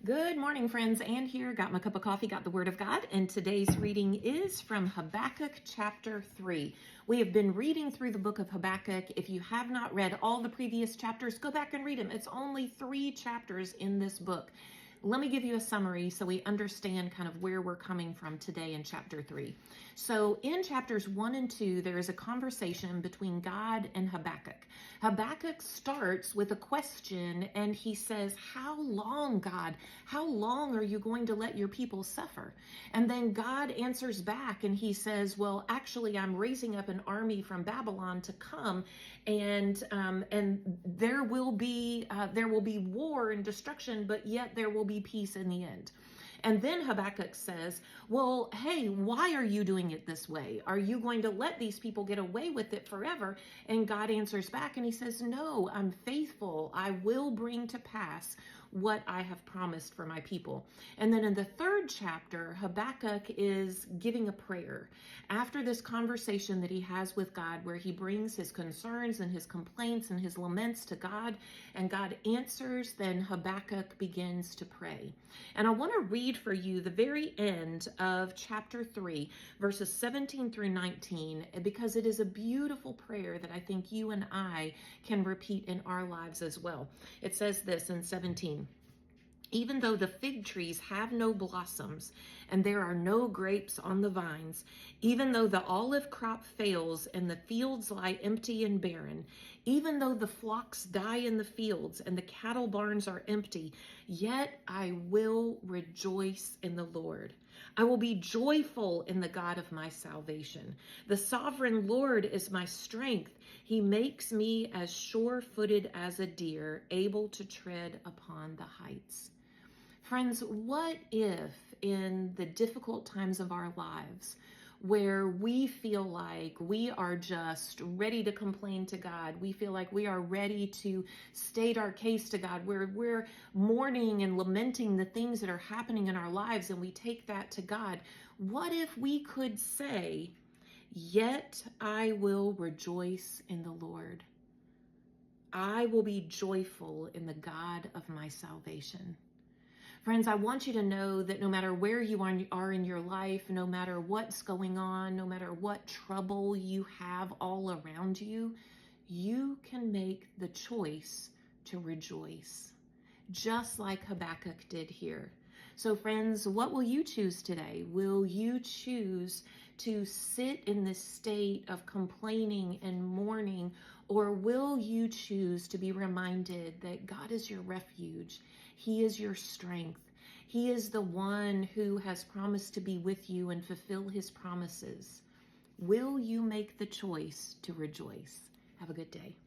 Good morning, friends. Ann here. Got my cup of coffee, got the Word of God, and today's reading is from Habakkuk chapter 3. We have been reading through the book of Habakkuk. If you have not read all the previous chapters, go back and read them. It's only 3 chapters in this book. Let me give you a summary so we understand kind of where we're coming from today in chapter 3. So in chapters 1 and 2, there is a conversation between God and Habakkuk. Habakkuk starts with a question and he says, "How long, God? How long are you going to let your people suffer?" And then God answers back and he says, "Well, actually, I'm raising up an army from Babylon to come, and there will be war and destruction, but yet there will be peace in the end." And then Habakkuk says, "Well, hey, why are you doing it this way? Are you going to let these people get away with it forever?" And God answers back and he says, "No, I'm faithful. I will bring to pass what I have promised for my people." And then in the 3rd chapter, Habakkuk is giving a prayer. After this conversation that he has with God, where he brings his concerns and his complaints and his laments to God, and God answers, then Habakkuk begins to pray. And I want to read for you the very end of chapter 3, verses 17 through 19, because it is a beautiful prayer that I think you and I can repeat in our lives as well. It says this in 17. "Even though the fig trees have no blossoms and there are no grapes on the vines, even though the olive crop fails and the fields lie empty and barren, even though the flocks die in the fields and the cattle barns are empty, yet I will rejoice in the Lord. I will be joyful in the God of my salvation. The sovereign Lord is my strength. He makes me as sure-footed as a deer, able to tread upon the heights." Friends, what if in the difficult times of our lives, where we feel like we are just ready to complain to God, we feel like we are ready to state our case to God, where we're mourning and lamenting the things that are happening in our lives, and we take that to God, what if we could say, "Yet I will rejoice in the Lord. I will be joyful in the God of my salvation"? Friends, I want you to know that no matter where you are in your life, no matter what's going on, no matter what trouble you have all around you, you can make the choice to rejoice, just like Habakkuk did here. So friends, what will you choose today? Will you choose to sit in this state of complaining and mourning, or will you choose to be reminded that God is your refuge? He is your strength. He is the one who has promised to be with you and fulfill his promises. Will you make the choice to rejoice? Have a good day.